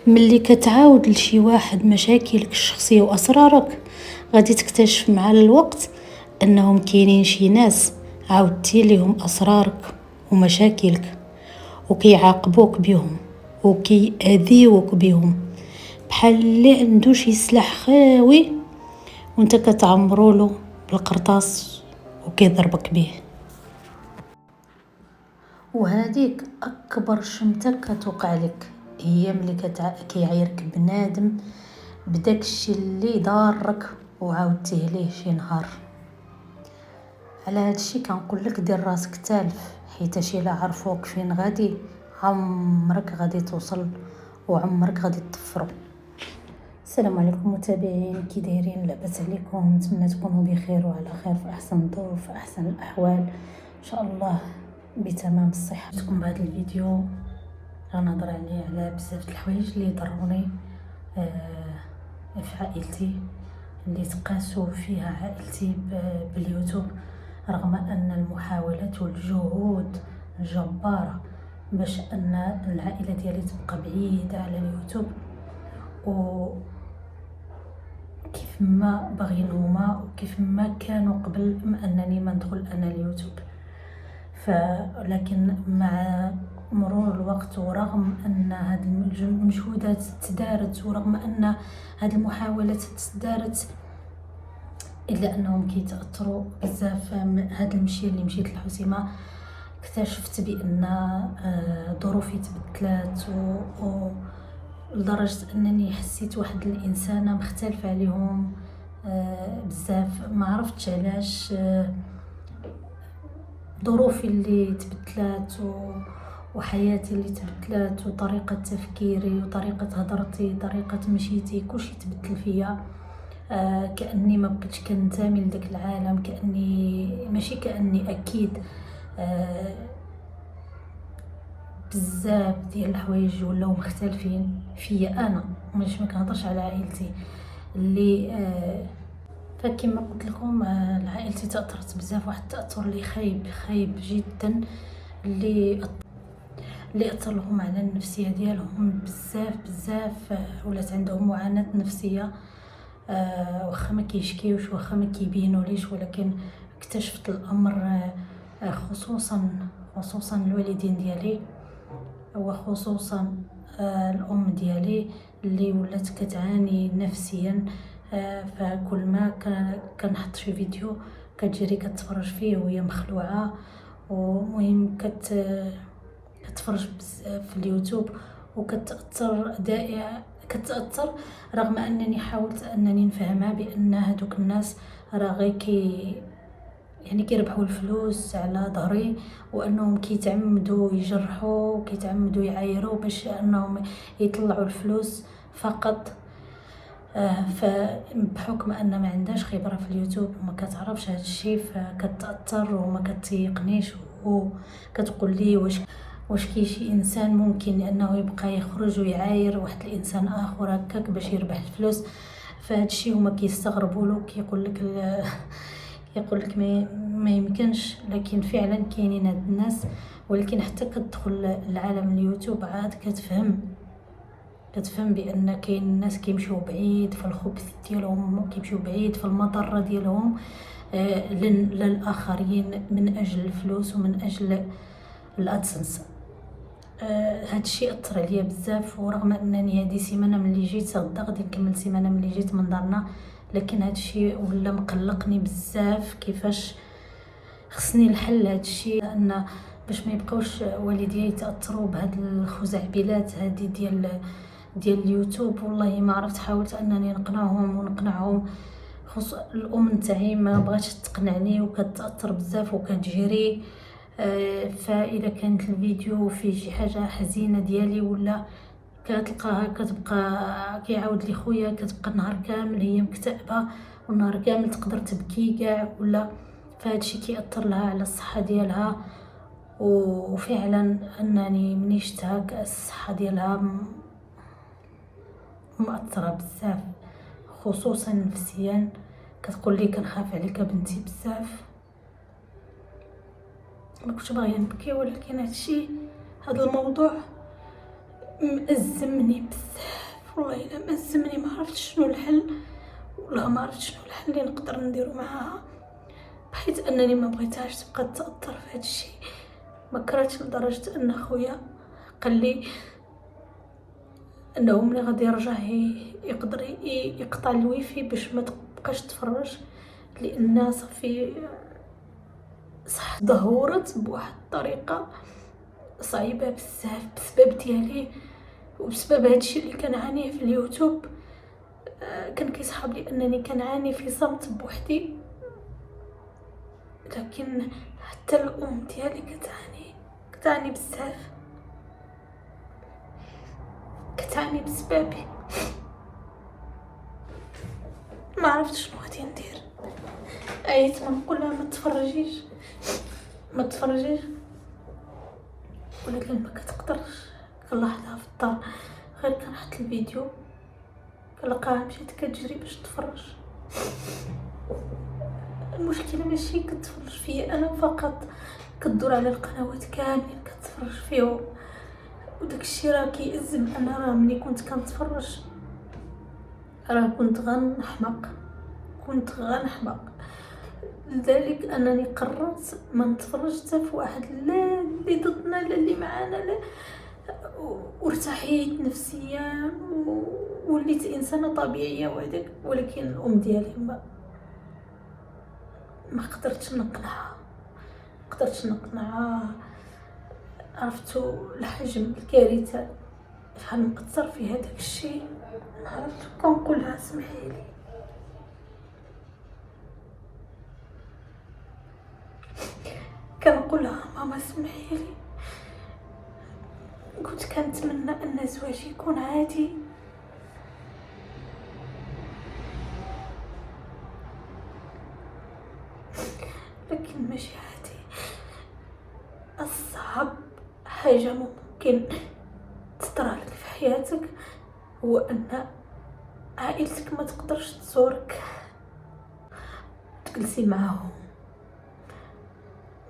ملي كتعاود لشي واحد مشاكلك الشخصيه واسرارك غادي تكتشف مع الوقت انهم كاينين شي ناس عاودتي ليهم اسرارك ومشاكلك وكيعاقبوك بهم وكيأذيوك بهم بحال اللي عنده شي سلاح خاوي وانت كتعمرولو بالقرطاس وكيضربك به. وهذيك اكبر شمته كتوقع لك هي ملي كيعايرك بنادم بداك الشي اللي ضارك وعاودتيه ليه شي نهار. على هذا الشيء كنقول لك دير راسك تالف، حيت الا عرفوك فين غادي عمرك غادي توصل وعمرك غادي تطفروا. السلام عليكم متابعين، كي دايرين؟ لاباس عليكم؟ نتمنى تكونوا بخير وعلى خير في احسن الظروف في احسن الاحوال ان شاء الله بتمام الصحه. جبتكم بهذا الفيديو غنهضر على بزاف د الحوايج اللي ضروني في عائلتي، اللي تقاسوا فيها عائلتي باليوتيوب رغم ان المحاولات والجهود جباره باش ان العائله ديالي تبقى بعيده على اليوتيوب، و كيف ما باغيين هما وكيف ما كانوا قبل ما انني ما ندخل انا اليوتيوب. لكن مع مرور الوقت ورغم ان هذه المجهودات تدارت ورغم ان هذه المحاولات تدارت الا انهم كيتاثروا بزاف. هذا المشي اللي مشيت للحسيمه اكتشفت بان ظروفي تبدلات لدرجه انني حسيت واحد الانسانه مختلفه عليهم بزاف. ما عرفتش علاش ظروفي اللي تبدلات وحياتي اللي تبدلات وطريقه تفكيري وطريقه هضرتي طريقه مشيتي كلشي تبدل فيا. كأني ما بقيتش كنتمي لذاك العالم، كأني أكيد بزاف ديال الحوايج ولاو مختلفين فيا انا، مش ما كنهضرش على عائلتي اللي فكما قلت لكم عائلتي تاثرت بزاف، واحد التاثر اللي خايب جدا اللي اثر لهم على النفسيه ديالهم بزاف ولات عندهم معاناه نفسيه. واخا ما كيشكيوش واخا ما كيبينوليش، ولكن اكتشفت الامر خصوصا الوالدين ديالي وخصوصا الام ديالي اللي ولات كتعاني نفسيا. فكل ما كنحط شي فيديو كتجري كتفرج فيه وهي مخلوعه، ومهم كتفرج بزاف في اليوتيوب كتأثر رغم انني حاولت انني نفهمها بان هذوك الناس راه غير كيربحوا الفلوس على ظهري، وانهم كيتعمدوا يجرحوا وكيتعمدوا يعايروا باش انهم يطلعوا الفلوس فقط. فبحكم ان ما عندهاش خبره في اليوتيوب وما كتعرفش هذا الشيء فكتاثر وما كتيقنيش وكتقول لي واش كاين شي انسان ممكن انه يبقى يخرج ويعاير واحد الانسان اخر هكاك باش يربح الفلوس. فهاد الشيء هما كيستغربوا له، كيقول لك ما يمكنش، لكن فعلا كاينين هاد الناس. ولكن حتى كتدخل لعالم اليوتيوب عاد كتفهم بان كاين الناس كيمشيو بعيد في الخبث ديالهم، كيمشيو بعيد في المضره ديالهم للاخرين من اجل الفلوس ومن اجل الادسنس. هاد الشيء اثر عليا بزاف، ورغم انني هذه سيمانه ملي جيت غادي نكمل سيمانه ملي جيت من دارنا، لكن هاد الشيء ولا مقلقني بزاف. كيفاش خصني الحل هاد الشيء، لان باش ما يبقاوش والديا يتاثروا بهاد الخزعبلات هذه ديال اليوتيوب. والله ما عرفت، حاولت انني نقنعهم الام نتاعي ما بغاتش تقنعني وكتاثر بزاف وكتجري. فإذا كانت الفيديو فيه شي حاجه حزينه ديالي ولا كتلقاها كتبقى كيعاود لي خويا كتبقى النهار كامل هي مكتئبه والنهار كامل تقدر تبكي كاع ولا. فهاد الشيء كيأثر لها على الصحه ديالها، وفعلا انني مني شتها الصحه ديالها مأثره بزاف خصوصا نفسيا. كتقول لي كنخاف عليك بنتي بزاف. ما كنتش باغيه نبكي، ولكن هذا الموضوع مأزمني بزاف والله الا مأزمني، ما عرفتش شنو الحل، والله ما عرفت شنو الحل اللي نقدر نديرو معاها، بحيث انني ما بغيتهاش تبقى تاثر في هذا الشيء. ما كرهتش لدرجه ان خويا قال لي انه ملي غادي يرجع يقدر يقطع الويفي باش ما تبقاش تفرج، لان صافي صح ظهورت بواحد الطريقه صعيبه بزاف بسبب ديالي وبسبب هادشي اللي كنعانيه في اليوتيوب. كان كيصحاب لي انني كنعاني في صمت بوحدي، لكن حتى الام ديالي كتعاني بزاف، كتعاني بسببي. ما عرفتش شنو غادي ندير، عييت ما نقولها ما تفرجيش، ولكن ما كتقدرش. كنلاحظها في الدار غير كنحط الفيديو كنلقاها مشات كتجري باش تفرج. المشكله ماشي كتفرج فيا انا فقط، كدور على القنوات كاملين كتفرج فيهم، وداك الشيء راه كيأزم. انا راه ملي كنت كنتفرج راه كنت غنحمق، لذلك انني قررت ما نتفرج حتى في واحد، لا اللي ضدنا لا اللي معانا، لا. وارتحيت نفسيا وليت انسانه طبيعيه وهذاك. ولكن الام ديالي ما قدرتش نقنعها. عرفتوا الحجم الكارثه شحال مأثر في هذاك الشيء. عرفت كنقولها سمحي لي، كنقولها ماما سمحي لي، كنت كنتمنى ان زواجي يكون عادي، لكن ماشي عادي. أصعب حاجة ممكن تطرالك في حياتك هو أن عائلتك ما تقدرش تزورك، تجلسي معاهم،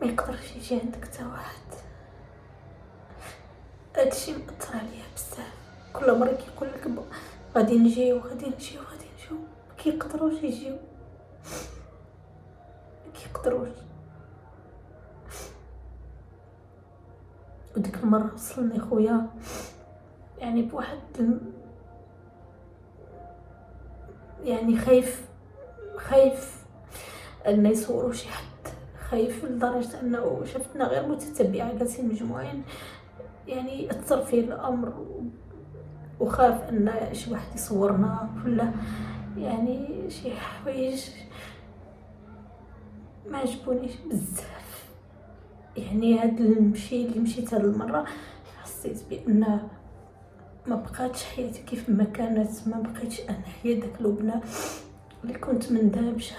ما يقدرش يجي عندك حتى واحد. هادشي مأثر عليا بزاف. كل مرة كيقولك غادي نجيو ما كيقدروش يجيو، وديك المرة وصلني خويا يعني بواحد يعني خايف ان يصوروا شي حد، خايف لدرجة انه شفتنا غير متتبعة جالسين مجموعين، يعني اثر فيه الامر وخاف ان شي واحد يصورنا ولا يعني شي حوايج ما عجبونيش بزاف. يعني هاد المشي اللي مشيت هاد المره حسيت بان ما بقاتش حياتي كيف ما كانت، ما بقيتش انا هي داك لبنى اللي كنت مندمجه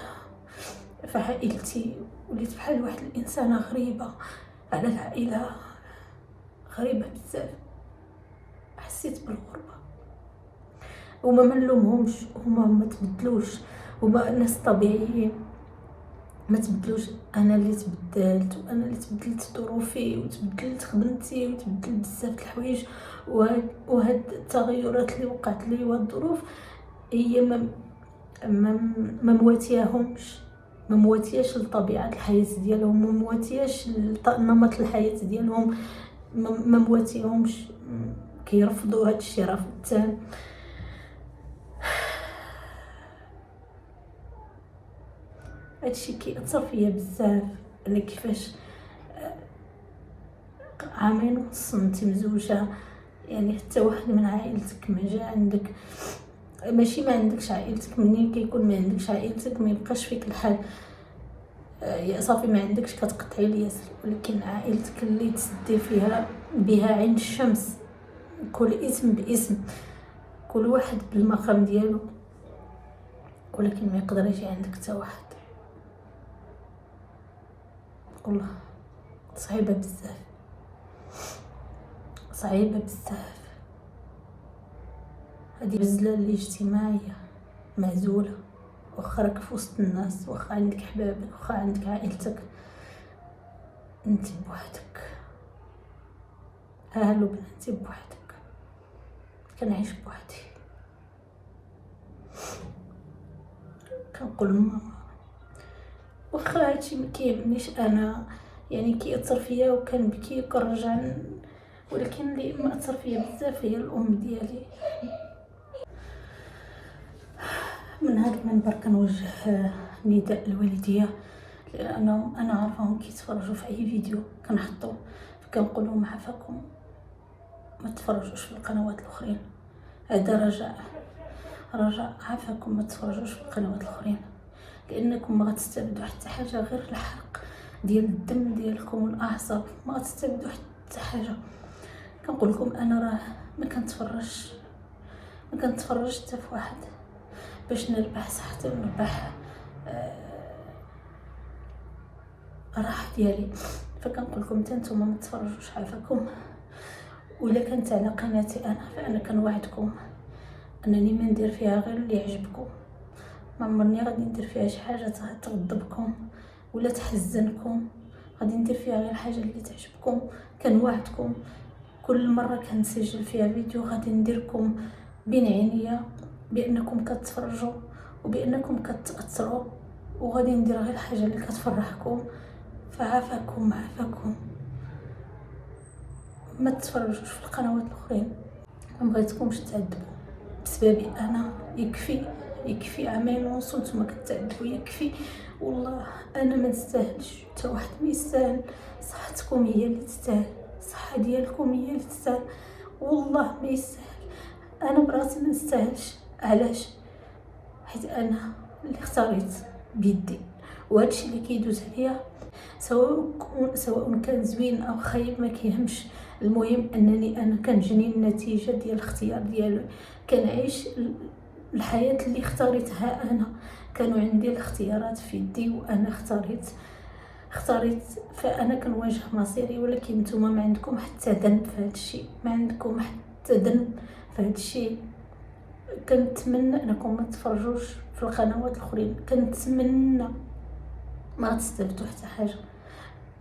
في عائلتي، وليت بحال واحد الانسانه غريبه على العائله، غريبه بزاف. حسيت بالغربه. هما ما نلومهمش، هما ما تبدلوش، هما ناس طبيعيين ما تبدلوش. انا اللي تبدلت، وانا اللي تبدلت ظروفي وتبدلت خدمتي وتبدلت بزاف د الحوايج، وهاد التغيرات اللي وقعت لي وهاد الظروف هي ما مواتياش لطبيعه الحياه ديالهم، ما مواتياش لنمط الحياه ديالهم، ما مواتيهمش، كيرفضوا هاد الشيء رفض تام. هادشي كيأثر فيا بزاف. انا كيفاش 2.5 عام نتي مزوجه، يعني حتى واحد من عائلتك ما جا عندك، ماشي ما عندكش عائلتك، منين كيكون ما عندكش عائلتك ما يبقاش فيك الحال، يا صافي ما عندكش كتقطعي الياس. ولكن عائلتك اللي تسدي فيها بها عين الشمس، كل اسم باسم، كل واحد بالمقام ديالو، ولكن ما يقدر يجي عندك حتى واحد. والله صعيبه بزاف، صعيبه بزاف. هذه العزله الاجتماعيه معزوله، واخا راك في وسط الناس، واخا عندك حبابك، واخا عندك عائلتك، انت بوحدك. لبنى انت بوحدك. كنعيش بوحدي. كنقول ماما واخا هادشي مكيهمنيش انا، يعني كيأثر فيا وكنبكي وكنرجع، ولكن اللي مأثر فيا بزاف هي الام ديالي. من هذا المنبر كنوجه نداء للوالديه، لانهم انا عارفاهم كيتفرجوا في اي فيديو كنحطو، فكنقول لهم عافاكم ما تفرجوش في القنوات الاخرين. هذا رجاء عافاكم ما تفرجوش في القنوات الاخرين، لانكم ما غتستافدوا حتى حاجه غير الحرق ديال الدم ديالكم والاعصاب، ما غتستافدوا حتى حاجه. كنقول لكم انا راه ما كنتفرج حتى في واحد باش نربح صحتي ونربح الراحه ديالي. فكنقول لكم حتى نتوما ما تفرجوش عافاكم. ولا كانت على قناتي انا فانا كنوعدكم انني ما ندير فيها غير اللي يعجبكم، ما عمرني غادي ندير فيها شي حاجه تغضبكم ولا تحزنكم، غادي ندير فيها غير الحاجه اللي تعجبكم. كنوعدكم كل مره كنسجل فيها فيديو غادي نديركم بين عينيا بانكم كتفرجوا وبانكم كتاثروا، وغادي ندير غير الحاجه اللي كتفرحكم. فعافاكم ما تتفرجوش في القنوات الاخرين، ما بغيتكمش تعذبوا بسببي انا. يكفي عامين ونص نتوما كتعذبوا، يكفي والله. انا ما نستاهلش، حتى واحد ما يستاهل. صحتكم هي اللي تستاهل، الصحه ديالكم هي اللي تستاهل، والله ما يستاهل. انا براسي ما نستاهلش. علاش؟ حيت انا اللي اختاريت بيدي، وهادشي اللي كيدوز عليا سواء كان زوين او خايب ما كيهمش. المهم انني انا كنجني النتيجه ديال الاختيار ديالو، كنعيش الحياه اللي اختاريتها انا. كانوا عندي الاختيارات في يدي وانا اختاريت فانا كنواجه مصيري. ولكن نتوما ما عندكم حتى ذنب في هذا الشيء، ما عندكم حتى ذنب في هذا الشيء. كنتمنى انكم ما تفرجوش في القنوات الاخرين، كنتمنى ما تستافدوا حتى حاجه.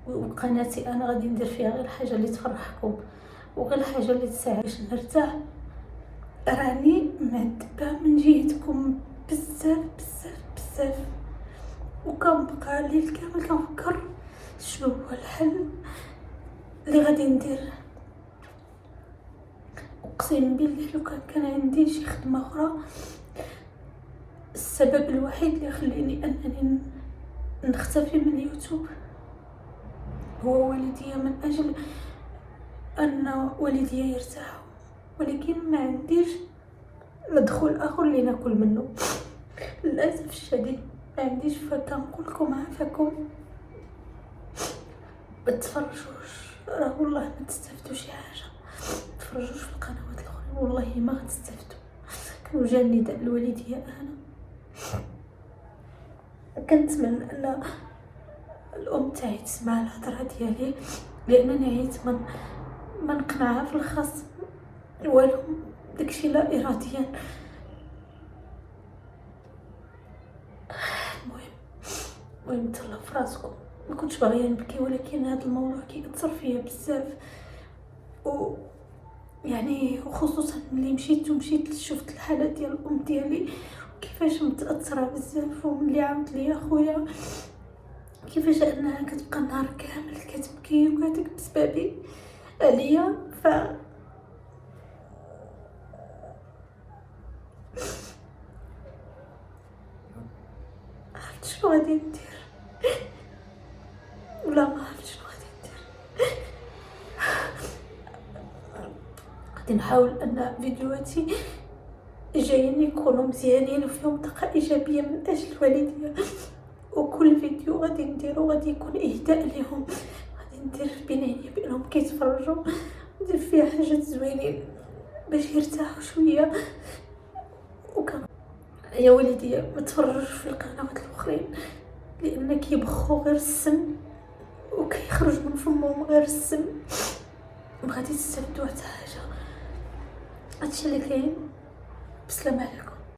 وقناتي انا غادي ندير فيها غير الحاجه اللي تفرحكم وغير الحاجه اللي تساعد باش نرتاح. راني معذبه من جهتكم بزاف، وكنبقى الليل كامل كنفكر شنو هو الحل اللي غادي ندير. اقسم بالله لو كان عندي شي خدمه اخرى، السبب الوحيد اللي خليني انني نختفي من اليوتيوب هو والديا، من اجل ان والديا يرتاحوا. ولكن ما عنديش مدخول اخر اللي ناكل منه للاسف الشديد، ما عنديش. فكنقول لكم عافاكم ما تفرجوش، راه والله ما تستافدوا شي حاجه. ما تفرجوش في القنوات الاخرى، والله ما غتستافدوا. كنوجه النداء للوالديه انا، كنتمنى ان الام تاعي تسمع الهضره ديالي، لانني عييت ما نقنعها في الخاص والو، داكشي لا اراديا. المهم تهلاو في راسكم. ما كنتش باغيه نبكي، ولكن هذا الموضوع كيأثر فيا بزاف، يعني وخصوصا ملي مشيت شفت الحاله ديال الام ديالي وكيفاش متاثره بزاف، وملي عاود ليا خويا كيفاش انها كتبقى النهار كامل كتبكي وكتك بسببي عليا. عرفت شنو غادي ندير ولا ما عرفت شنو غادي ندير. غادي نحاول ان فيديوهاتي جايين يكونوا مزيانين وفيهم طاقه ايجابيه من اجل الوالديه، وكل فيديو غادي نديرو غادي يكون اهداء لهم، غادي ندير بين عينيا بانهم كيتفرجوا، ندير فيها حاجات زوينين باش يرتاحوا شويه. يا وليدي ما تفرجوش في القنوات الاخرين، لان كيبخوا غير السم وكيخرج من فمهم غير السم، ما غادي تستافدوا حتى حاجه. هادشي اللي كاين. بسلام عليكم.